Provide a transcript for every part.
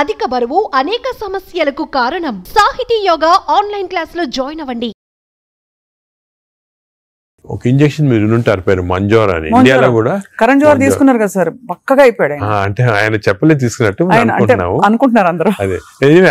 అధిక బరువు అనేక సమస్యలకు కారణం. సాహితీ యోగా ఆన్లైన్ క్లాసులో జాయిన్ అవ్వండి. ఒక ఇంజెక్షన్ మీరు వినుంటారు పేరు మంజోర్ అని. ఇండియాలో కూడా కరణ్ జోహర్ తీసుకున్నారు కదా సార్, పక్కగా అయిపోయాడు. అంటే ఆయన చెప్పలే తీసుకున్నట్టు అనుకుంటున్నారు అందరూ. అదే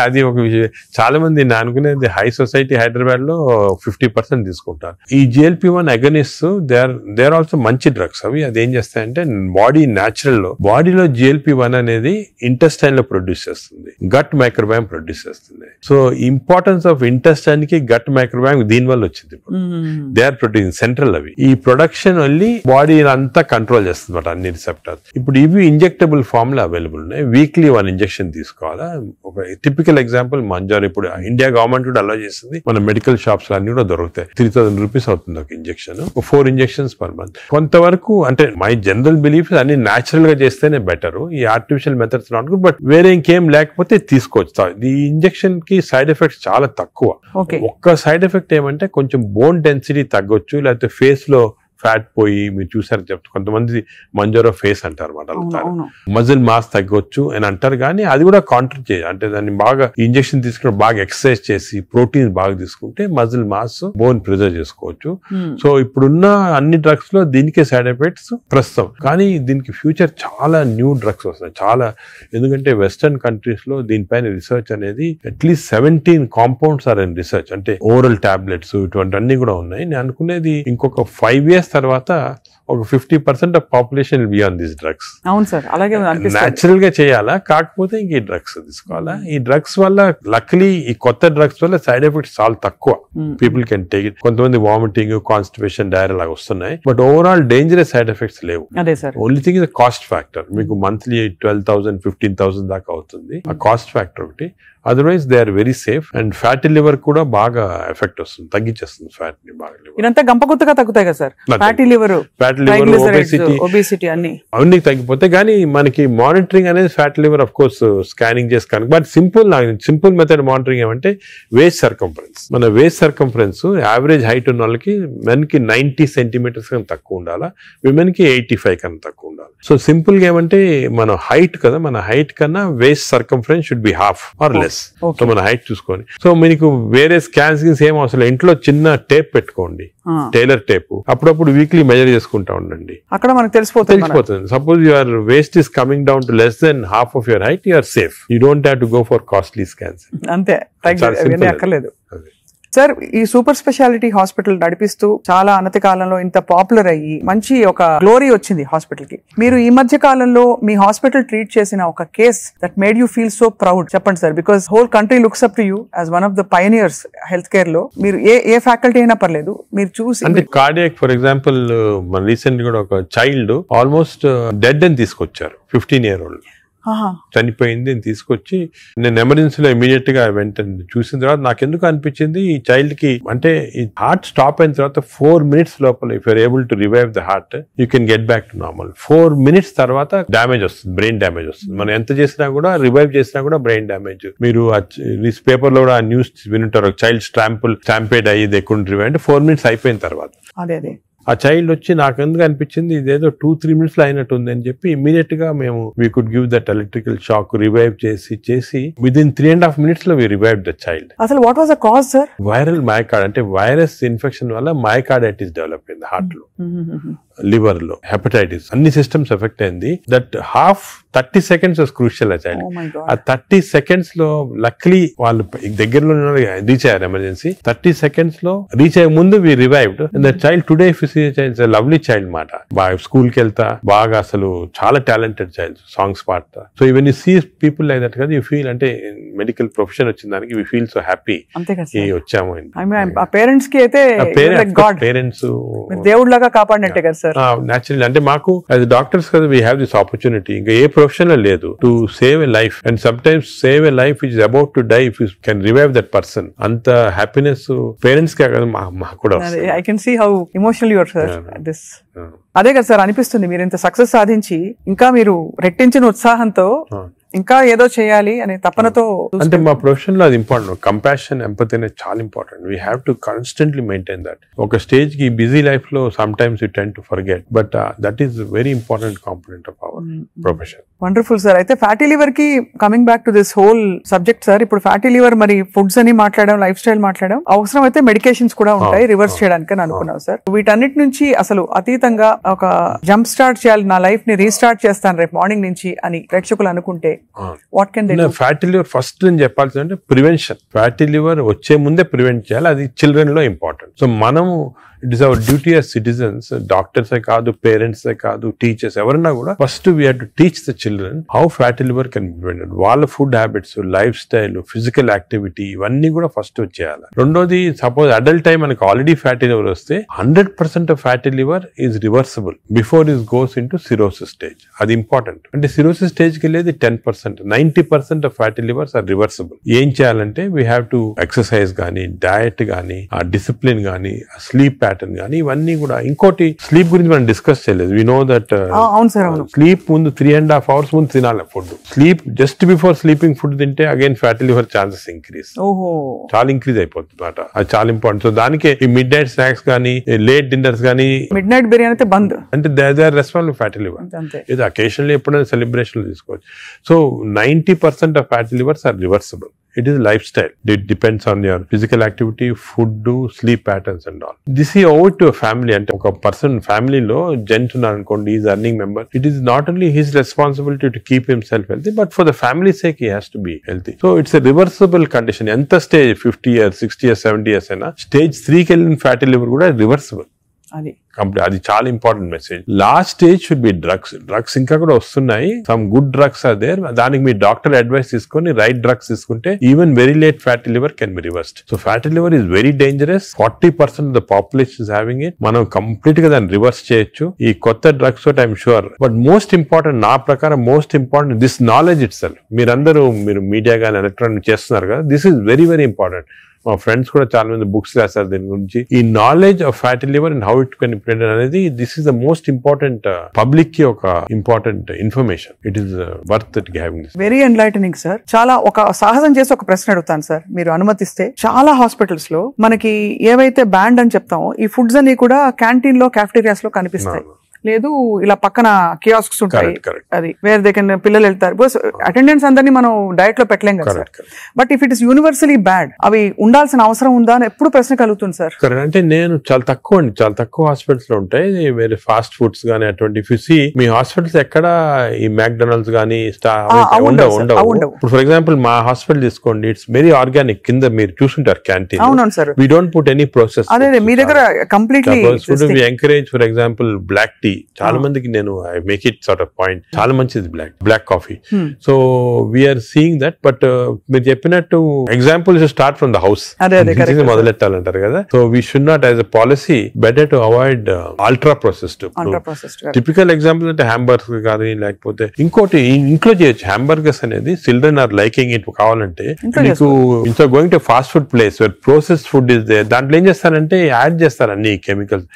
అది ఒక విషయం. చాలా మంది అనుకునేది హై సొసైటీ హైదరాబాద్ లో 50% తీసుకుంటారు. ఈ GLP-1 agonist they are also మంచి డ్రగ్స్. అవి అది ఏం చేస్తాయంటే బాడీ న్యాచురల్ లో బాడీలో GLP-1 అనేది ఇంటెస్టైన్ లో ప్రొడ్యూస్ చేస్తుంది, గట్ మైక్రోబయామ్ ప్రొడ్యూస్ చేస్తుంది. సో ఇంపార్టెన్స్ ఆఫ్ ఇంటెస్టైన్ కి గట్ మైక్రోబయామ్ దీని వల్ల వచ్చింది. They are producing central. అవి ఈ ప్రొడక్షన్ వల్లి బాడీ అంతా కంట్రోల్ చేస్తుంది అన్ని రిసెప్టర్స్. ఇప్పుడు ఇవి ఇంజెక్టబుల్ ఫామ్ లో అవైలబుల్ ఉన్నాయి. వీక్లీ 1 ఇంజెక్షన్ తీసుకోవాలా. ఒక టిపికల్ ఎగ్జాంపుల్ మంజోర్. ఇప్పుడు ఇండియా గవర్నమెంట్ కూడా అలో చేస్తుంది. మన మెడికల్ షాప్స్ అన్ని కూడా దొరుకుతాయి. 3000 రూపీస్ అవుతుంది ఒక ఇంజెక్షన్. 4 injections per month. కొంతవరకు అంటే మై జనరల్ బిలీఫ్ అన్ని న్యాచురల్ గా చేస్తేనే బెటర్. ఈ artificial methods not good. But వేరే ఇంకేం లేకపోతే తీసుకోవచ్చు. ఈ ఇంజెక్షన్ కి సైడ్ ఎఫెక్ట్స్ చాలా తక్కువ. ఒక్క సైడ్ ఎఫెక్ట్ ఏమంటే కొంచెం బోన్ డెన్సిటీ తగ్గొచ్చు, లేకపోతే ఫేస్ లో ఫ్యాట్ పోయి, మీరు చూసారు చెప్తారు కొంతమంది మంజోరో ఫేస్ అంటారు అన్నమాట. మజిల్ మాస్ తగ్గొచ్చు అని అంటారు. కానీ అది కూడా కాంట్రిబ్యూట్ చేయాలి. అంటే దాన్ని బాగా ఇంజెక్షన్ తీసుకుని బాగా ఎక్సర్సైజ్ చేసి ప్రోటీన్ బాగా తీసుకుంటే మజిల్ మాస్, బోన్ ప్రిజర్వ్ చేసుకోవచ్చు. సో ఇప్పుడున్న అన్ని డ్రగ్స్ లో దీనికే సైడ్ ఎఫెక్ట్స్ ప్రస్తుతం. కానీ దీనికి ఫ్యూచర్ చాలా న్యూ డ్రగ్స్ వస్తాయి చాలా. ఎందుకంటే వెస్టర్న్ కంట్రీస్ లో దీనిపైన రీసెర్చ్ అనేది at least 17 compounds are in research. అంటే ఓరల్ టాబ్లెట్స్ ఇటువంటి అన్ని కూడా ఉన్నాయి. నేను అనుకునేది ఇంకొక 5 years తర్వాత ఒక 50% of population will be on these drugs. అవును సార్, అలాగే న్యాచురల్ గా చేయాలా, కాకపోతే ఇంక ఈ డ్రగ్స్ తీసుకోవాలా. ఈ డ్రగ్స్ వల్ల లక్లీ ఈ కొత్త డ్రగ్స్ వల్ల సైడ్ ఎఫెక్ట్స్ చాలా తక్కువ. People can take it. కొంతమంది వామిటింగ్, కాన్స్టిపేషన్, డైరియా లాగా వస్తున్నాయి. But overall dangerous side effects లేవు. Only thing is cost factor. మీకు మంత్లీ 12,000 15,000 దాకా అవుతుంది. ఆ కాస్ట్ ఫ్యాక్టర్ ఒకటి. Otherwise they are very safe. And fatty liver కూడా బాగా ఎఫెక్ట్ వస్తుంది, తగ్గించేస్తుంది ఫ్యాట్ ని బాగా. ఇదంతా గంపగుత్తగా తగ్గుతాయి కదా సార్. ఫ్యాటీ లివర్, ఒబేసిటీ అవన్నీ తగ్గిపోతాయి. కానీ మనకి మానిటరింగ్ అనేది fatty liver of course scanning చేసి కనుక. బట్ సింపుల్ మెథడ్ మానిటరింగ్ ఏమంటే వేస్ట్ సర్కంఫరెన్స్. మన వేస్ట్ సర్కంఫరెన్స్ యావరేజ్ హైట్ ఉన్న వాళ్ళకి మెన్ కి 90 centimeters కన్నా తక్కువ ఉండాలా, విమెన్ కి 85 కన్నా తక్కువ ఉండాలి. సో సింపుల్ గా ఏమంటే మన హైట్ కదా, మన హైట్ కన్నా waist circumference should be half or less. So మన హైట్ చూసుకొని. సో మీకు వేరే స్కాన్స్ ఏం అవసరం. ఇంట్లో చిన్న టేప్ పెట్టుకోండి, టైలర్ టేప్. అప్పుడప్పుడు వీక్లీ మెజర్ చేసుకుంటా ఉండండి, అక్కడ మనకు తెలిసిపోతుంది. Suppose your waist is coming down to less than half of your height, you're safe. You don't have to go for costly scans. అంతే, అక్కర్లేదు. సార్, ఈ సూపర్ స్పెషాలిటీ హాస్పిటల్ నడిపిస్తూ చాలా అనతి కాలంలో ఇంత పాపులర్ అయ్యి మంచి ఒక గ్లోరీ వచ్చింది హాస్పిటల్ కి. మీరు ఈ మధ్య కాలంలో మీ హాస్పిటల్ ట్రీట్ చేసిన ఒక case that made you feel so proud చెప్పండి sir. Because whole country looks up to you as one of the pioneers health care లో. మీరు ఏ ఫ్యాకల్టీ అయినా పర్లేదు, మీరు చూసి. అంటే కార్డియాక్ ఫర్ ఎగ్జాంపుల్ మన రీసెంట్ కూడా ఒక చైల్డ్ ఆల్మోస్ట్ డెడ్ అని తీసుకొచ్చారు. 15-year-old చనిపోయింది అని తీసుకొచ్చి నేను ఎమర్జెన్సీలో ఇమీడియట్ గా వెంటనే చూసిన తర్వాత నాకు ఎందుకు అనిపించింది, ఈ చైల్డ్ కి అంటే ఈ హార్ట్ స్టాప్ అయిన తర్వాత 4 minutes లోపల if you're able to revive the heart you can get back to normal. 4 minutes తర్వాత డ్యామేజ్ వస్తుంది, బ్రెయిన్ డ్యామేజ్ వస్తుంది. మనం ఎంత చేసినా కూడా, రివైవ్ చేసినా కూడా బ్రెయిన్ డ్యామేజ్. మీరు పేపర్ లో కూడా ఆ న్యూస్ వినుంటారు, చైల్డ్ స్టాంపేడ్ అయ్యి దే కుడెంట్ రివైవ్ అంటే 4 minutes అయిపోయిన తర్వాత. ఆ చైల్డ్ వచ్చి నాకు ఎందుకు అనిపించింది ఇదేదో 2-3 minutes లో అయినట్టు ఉంది అని చెప్పి ఇమీడియట్ గా మేము we could give that electrical shock, revive చేసి విదిన్ 3.5 minutes లో వీ రివైవ్ ద చైల్డ్. అసలు what was the cause sir? Viral myocard అంటే వైరస్ ఇన్ఫెక్షన్ వల్ల మయోకార్డైటిస్ డెవలప్ అయింది హార్ట్ లో, లివర్ లో, హెపటైటిస్, అన్ని సిస్టమ్స్ ఎఫెక్ట్ అయింది. That 30 seconds was crucial. ఆ చైల్డ్ ఆ 30 seconds లో లక్లీ వాళ్ళు దగ్గరలో రీచ్ అయ్యారు ఎమర్జెన్సీ. 30 seconds లో రీచ్ అయ్యే ముందు we revived. And that child today lovely child మాట. బాగా స్కూల్ కి వెళ్తా, బాగా అసలు చాలా టాలెంటెడ్ చైల్డ్, సాంగ్స్ పాడతా. So even you see people like that కదా, యూ ఫీల్ అంటే మెడికల్ ప్రొఫెషన్ వచ్చిన దానికి వీ ఫీల్ సో హ్యాపీ వచ్చాము. పేరెంట్స్ కి అయితే పేరెంట్స్ దేవుడిలాగా కాపాడినట్టే కదా సార్. న్యాచురల్ అంటే మాకు యాజ్ డాక్టర్స్ కదా వీ హ్యావ్ దిస్ ఆపర్చునిటీ. ఇంకా ఏ ప్రొఫెషన్ లో లేదు to save a life. And sometimes save a life is about to die if you can revive that person. అంత హ్యాపీనెస్ పేరెంట్స్ కే కదా మాకు కూడా. I can see how emotional you are sir this. అదే కదా sir అనిపిస్తుంది, మీరు ఇంత సక్సెస్ సాధించి ఇంకా మీరు రెట్టించిన ఉత్సాహంతో ఇంకా ఏదో చేయాలి అనే తపనతో అంటే మా ప్రొఫెషన్ లో అది ఇంపార్టెంట్. కంపాషన్, ఎంపతి అనేది చాలా important. We have to constantly maintain that. ఒక స్టేజ్ కి బిజీ లైఫ్ లో some times you tend to forget, but that is very important component of our profession. Wonderful sir. అయితే fatty liver కి coming back to this whole subject sir, ఇప్పుడు fatty liver మరి foods అని మాట్లాడడం, life style మాట్లాడడం, అవసరం అయితే medications కూడా ఉంటాయి రివర్స్ చేయడానికి అని అనుకున్నాం సార్. వీటన్నిటి నుంచి అసలు అతీతంగా ఒక జంప్ స్టార్ట్ చేయాలి, నా లైఫ్ ని రీస్టార్ట్ చేస్తాను రేపు మార్నింగ్ నుంచి అని ప్రేక్షకులు అనుకుంటే what can they do? Fatty liver first నేను చెప్పాల్సిందంటే ప్రివెన్షన్. ఫ్యాటీ లివర్ వచ్చే ముందే ప్రివెంట్ చేయాలి, అది చిల్డ్రన్ లో ఇంపార్టెంట్. సో మనము it is our duty as citizens, డాక్టర్సే కాదు, పేరెంట్సే కాదు, టీచర్స్ ఎవరన్నా కూడా first we have to teach the children how fatty liver can be prevented. వాళ్ళ food habits, life style, physical activity ఇవన్నీ కూడా ఫస్ట్ వచ్చేయాలి. రెండోది, సపోజ్ అడల్ట్ టైం మనకి ఆల్రెడీ ఫ్యాటీ లివర్ వస్తే 100% of fatty liver is reversible before is goes into cirrhosis stage. అది important. అంటే cirrhosis stage కి వెళ్ళేది 10%, 90% of fatty livers are reversible. ఏం చేయాలంటే వీ హ్యావ్ టు ఎక్సర్సైజ్ కానీ, డయట్ కానీ, ఆ డిసిప్లిన్ కానీ, స్లీప్ ప్యాటర్న్ కానీ, ఇవన్నీ కూడా. ఇంకోటి, స్లీప్ గురించి మనం డిస్కస్ చేయలేదు. వి నో దట్ స్లీప్ ముందు 3.5 hours ముందు తినాలి food. Sleep just before sleeping food తింటే again fatty liver chances increase, చాలా ఇంక్రీజ్ అయిపోతుంది అన్నమాట. అది చాలా ఇంపార్టెంట్. సో దానికి ఈ మిడ్ నైట్ స్నాక్స్ కానీ, లేట్ డిన్నర్స్ కానీ, మిడ్ నైట్ బిర్యానీ అయితే బంద్, అంటే they are responsible fatty liver. ఇది అకేషనల్లీ ఎప్పుడైనా సెలబ్రేషన్ తీసుకోవచ్చు. So 90% of fatty livers are reversible. It is lifestyle. It depends on your physical activity, food, sleep patterns and all. This is over to a family. And a person family lo gentunar ankondi, is earning member. It is not only his responsibility to keep himself healthy, but for the family's sake he has to be healthy. So it's a reversible condition. Enta stage 50 years, 60 years, 70 years aina stage 3 ki ellin fatty liver kuda reversible. అది చాలా important message. Last stage should be drugs ఇంకా కూడా వస్తున్నాయి. Some good drugs are there. దానికి మీ doctor advice తీసుకొని right drugs తీసుకుంటే even very late fatty liver can be reversed. So fatty liver is very dangerous. 40% of the population is having it. మనం complete గా దాన్ని రివర్స్ చేయొచ్చు ఈ కొత్త డ్రగ్స్ తోటి, I'm sure. But most important, నా ప్రకారం most important this knowledge it self. మీరు మీడియా కానీ ఎలక్ట్రానిక్ చేస్తున్నారు కదా, this is very very important. మా ఫ్రెండ్స్ కూడా చాలా మంది బుక్స్ రాశారు దీని గురించి. ఈ knowledge of fatty liver and how it can prevent అనేది, this is the most important public కి ఒక important information. It is worth it having this. Very enlightening sir. చాలా ఒక సాహసం చేసి ఒక ప్రశ్న అడుగుతాను సార్, మీరు అనుమతిస్తే. చాలా హాస్పిటల్స్ లో మనకి ఏవైతే బ్యాండ్ అని చెప్తామో ఈ ఫుడ్స్ అన్ని కూడా క్యాంటీన్ లో, క్యాఫ్టీరియాస్ లో కనిపిస్తాయి. లేదు ఇలా పక్కన కియాస్క్స్ ఉంటాయి, అది వేరే దగ్గర పిల్లలు వెళ్తారు. బికాస్ అటెండెన్స్ అందరినీ మనం డయట్ లో పెట్టలేం కదా sir. But if it is universally bad, అవి ఉండాల్సిన అవసరం ఉందా అని ఎప్పుడు ప్రశ్న కలుగుతుంది సార్. అంటే నేను చాలా తక్కువ హాస్పిటల్స్ లో ఉంటాయి వేరే ఫాస్ట్ ఫుడ్స్ గానీ అటువంటి. మీ హాస్పిటల్స్ ఎక్కడ ఈ మ్యాక్డొనాల్డ్స్ గానీ ఉండవు. ఇప్పుడు ఫర్ ఎగ్జాంపుల్ మా హాస్పిటల్ తీసుకోండి, ఇట్స్ వెరీ ఆర్గానిక్. కింద మీరు చూసుంటారు క్యాంటీన్. అవునవును sir. We don't put any process. అదే మీ దగ్గర completely we encourage. For example black tea, చాలా మందికి నేను I make it sort of point, చాలా మంచిది black coffee. So we are seeing that. But మీరు చెప్పినట్టు example start from the house మొదలెట్టాలంటారు కదా. So we should not, as a policy, better to avoid ultra processed. Typical example అంటే hamburger కానీ, లేకపోతే ఇంకోటి ఇంట్లో చేయొచ్చు. హ్యాంబర్గర్స్ అనేది చిల్డ్రన్ ఆర్ లైకింగ్ ఇట్. కావాలంటే మీకు ఇంట్లో going to fast food place where processed food is there, దాంట్లో ఏం చేస్తారంటే యాడ్ చేస్తారు అన్ని కెమికల్స్.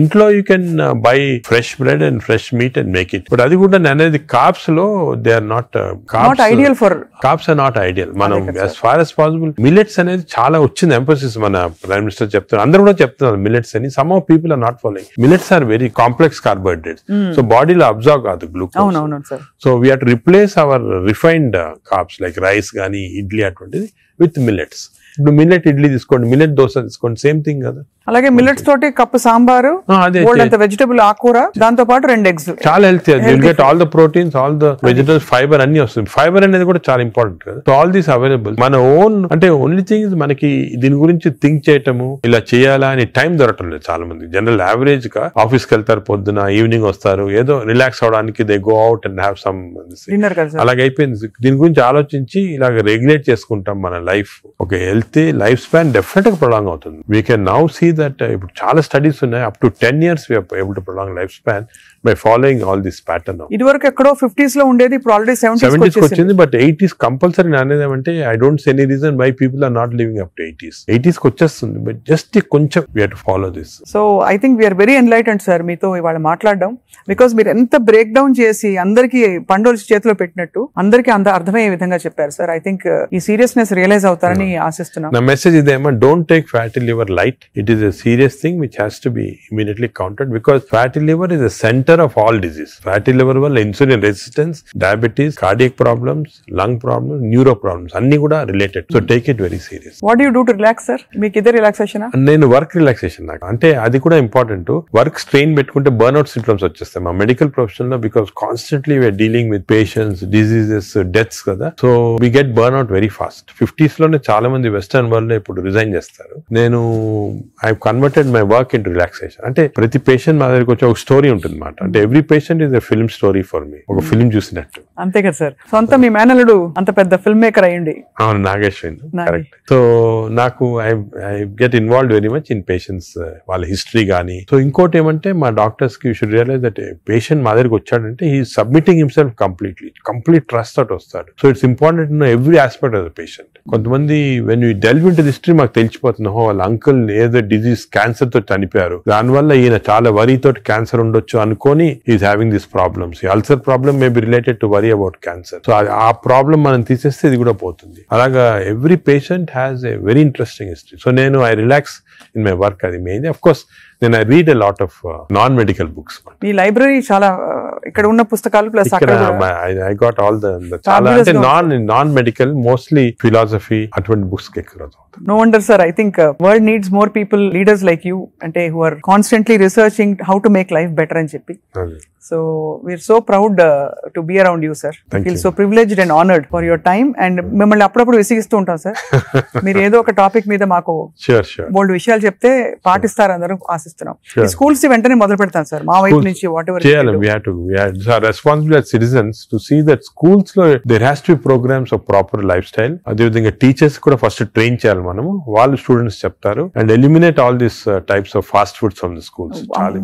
ఇంట్లో you can buy fresh bread and fresh meat and make it. But అది కూడా అనేది కార్బ్స్ లో they are not ideal for carbs are not ideal. మనం as far as possible millets అనేది చాలా వచ్చింది ఎంఫోసిస్. మన ప్రైమ్ మినిస్టర్ చెప్తున్నారు, అందరూ కూడా చెప్తున్నారు మిల్లెట్స్ అని. Some of people are not following. Millets are very complex carbohydrates. So బాడీలో అబ్జర్వ్ కాదు glucose. So we have to replace our refined carbs like rice కానీ, ఇడ్లీ అటువంటిది విత్ మిల్లెట్స్. ఇప్పుడు మిల్లెట్ ఇడ్లీ తీసుకోండి, మిల్లెట్ దోశ తీసుకోండి, సేమ్ థింగ్ కదా. అలాగే మిల్లెట్స్ తోటి కప్పు సాంబారు, వెజిటబుల్ ఆకుకూర, దాంతో పాటు 2 eggs. చాలా healthy. You'll get all the proteins, all the vegetables, fibre అన్ని వస్తుంది. ఫైబర్ అనేది కూడా చాలా ఇంపార్టెంట్ కదా. So all these available. మన ఓన్ అంటే ఓన్లీ థింగ్ మనకి దీని గురించి థింక్ చేయటము, ఇలా చేయాలా అని టైం దొరకటం లేదు చాలా మంది. జనరల్ యావరేజ్ గా ఆఫీస్కి వెళ్తారు, పొద్దున ఈవినింగ్ వస్తారు, ఏదో రిలాక్స్ అవడానికి they go out and have some dinner. అలాగే అయిపోయింది. దీని గురించి ఆలోచించి ఇలాగ రెగ్యులేట్ చేసుకుంటాం మన లైఫ్. ఒక హెల్తీ లైఫ్ స్పాన్ డెఫినెట్ గా ప్రొలాంగ్ అవుతుంది. We can now see that ఇప్పుడు చాలా స్టడీస్ ఉన్నాయి, up to 10 years we are able to prolong lifespan by following all this pattern of ఇదివరకు ఎక్కడో 50s లో ఉండేది, ఇప్పుడు ఆల్రెడీ 70s వచ్చింది. బట్ 80s కంపల్సరీ అనేది అంటే I don't see any reason why people are not living up to 80s కి వచ్చేస్తుంది. బట్ జస్ట్ కొంచెం we have to follow this. So I think we're very enlightened sir మీతో ఇవాళ మాట్లాడడం. Because మీరు ఎంత బ్రేక్ డౌన్ చేసి అందరికి పండుగ చేతిలో పెట్టినట్టు అందరికి అర్థమయ్యే విధంగా చెప్పారు సార్. ఐ థింక్ ఈ సీరియస్నెస్ రియలైజ్ అవుతారని ఆశిస్తున్నాం. నా మెసేజ్ ఇదేమో, don't take fatty liver light. It is a serious thing which has to be immediately counted because fatty liver is the centre of all disease. Fatty liver వల్ల insulin resistance, diabetes, cardiac problems, lung problems, neuro problems అన్ని కూడా related. So take it very serious. What you do to relax sir? మీకు ఇదే relaxation? నేను work relaxation నాకు అంటే అది కూడా ఇంపార్టెంట్. వర్క్ స్ట్రెయిన్ పెట్టుకుంటే బర్న్అవుట్ సింప్టమ్స్ వచ్చేస్తాయి మా మెడికల్ ప్రొఫెషన్ లో. Because constantly we are dealing with patients, diseases, deaths కదా. So we get burnout very fast. 50s లోనే చాలా మంది వెస్టర్న్ వరల్డ్ లో ఇప్పుడు రిజైన్ చేస్తారు. నేను I converted my work in relaxation. అంటే ప్రతి పేషెంట్ మా దగ్గరికి వచ్చి ఒక స్టోరీ ఉంటుంది అనమాట. అంటే every patient is a film story for me. ఒక ఫిల్మ్ చూసినట్టు. అంతే కదా సార్. సొంత మీ మేనల్లుడు అంత పెద్ద ఫిల్మ్ మేకర్ అయ్యండి. అవును, నాగేశ్వరి. కరెక్ట్. సో నాకు I get involved very much in patients వాళ్ళ హిస్టరీ కానీ. సో ఇంకోటి ఏమంటే మా డాక్టర్స్ కి you should realize that patient మా దగ్గరికి వచ్చాడంటే he submitting himself complete trust తోటి వస్తాడు. So it's important to know every aspect of the patient. కొంతమంది when you delve into the history మాకు తెలిసిపోతుంది, వాళ్ళ అంకుల్ ఏదో డిజీజ్ క్యాన్సర్ తో చనిపోయారు, దానివల్ల ఈయన చాలా వరీ తోటి క్యాన్సర్ ఉండొచ్చు అనుకొని is having this problems. Ulcer problem may be related to worry about cancer. So ఆ ప్రాబ్లమ్ మనం తీసేస్తే ఇది కూడా పోతుంది. అలాగా every patient has a very interesting history. So నేను I relax in my work. అది మెయిన్. అఫ్ కోర్స్ నేను I read a lot of non medical books. ఈ లైబ్రరీ చాలా ఇక్కడ ఉన్న పుస్తకాలు plus I got all the చాలా అంటే నాన్ మెడికల్ మోస్ట్లీ ఫిలాసఫీ అటువంటి బుక్స్ ఎక్కువ. No wonder sir, I think world needs more people, leaders like you, ante who are constantly researching how to make life better అని చెప్పి. So we're so proud to be around you sir. I feel so privileged and honored for your time. And మిమ్మల్ని అప్పుడప్పుడు విసిగిస్తూ ఉంటాం sir. మీరు ఏదో ఒక topic మీద మాకు బోల్డ్ విషయాలు చెప్తే పాటిస్తారు అందరూ ఆశిస్తున్నాం. ఈ స్కూల్స్ వెంటనే మొదలు పెడతాం సార్ మా వైపు నుంచి. What ever we are responsible as citizens to see that schools lo there has to be programs of proper lifestyle. అదే విధంగా టీచర్స్ కూడా ఫస్ట్ ట్రైన్ చేయాలి మనము. వాళ్ళు స్టూడెంట్స్ చెప్తారు and eliminate all this types of fast foods from the schools.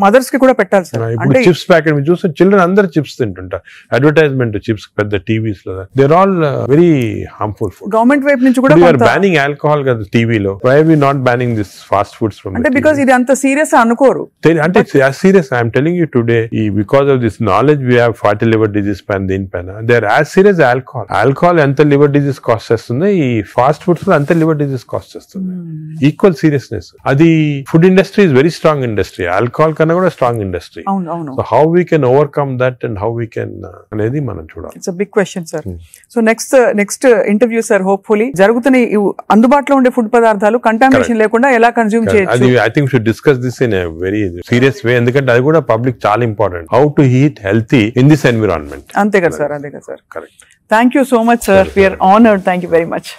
Mothers కి కూడా పెట్టాలి సార్. అంటే చిప్స్ ప్యాకెట్ మీరు చూస్తే చిల్డ్రన్ అందరూ చిప్స్ తింటుంటారు. అడ్వర్టైజ్మెంట్ చిప్స్ పెద్ద టీవీస్ లో they are all very harmful food. Government వైపు నుంచి కూడా we are banning alcohol కదా టీవీలో. why are we not banning this fast foods from అంటే బికాజ్ ఇది అంత సీరియస్ అనుకోరు. అంటే as serious I am telling you today because of this knowledge we have fatty liver disease పైన దీనిపైన they are as serious as alcohol ఎంత liver disease cause చేస్తుంది, ఈ ఫాస్ట్ ఫుడ్స్ లో అంత లివర్ డిజీజ్ కాస్ట్ చేస్తుంది. Equal seriousness. అది food industry is very strong industry. Alcohol కన్నా కూడా strong industry. So how we can overcome that and how we can అనేది మనం చూడాలి. It's a big question sir. So next interview sir hopefully జరుగుతున్న అందుబాటులో ఉండే food పదార్థాలు కంటామినేషన్ లేకుండా ఎలా కన్జ్యూమ్ చేయొచ్చు. I think should discuss this in a very serious way. ఎందుకంటే అది కూడా పబ్లిక్ చాలా important. How to eat healthy in this environment. అంతే కదా sir. Correct. Thank you so much sir. We're honoured. Thank you very much.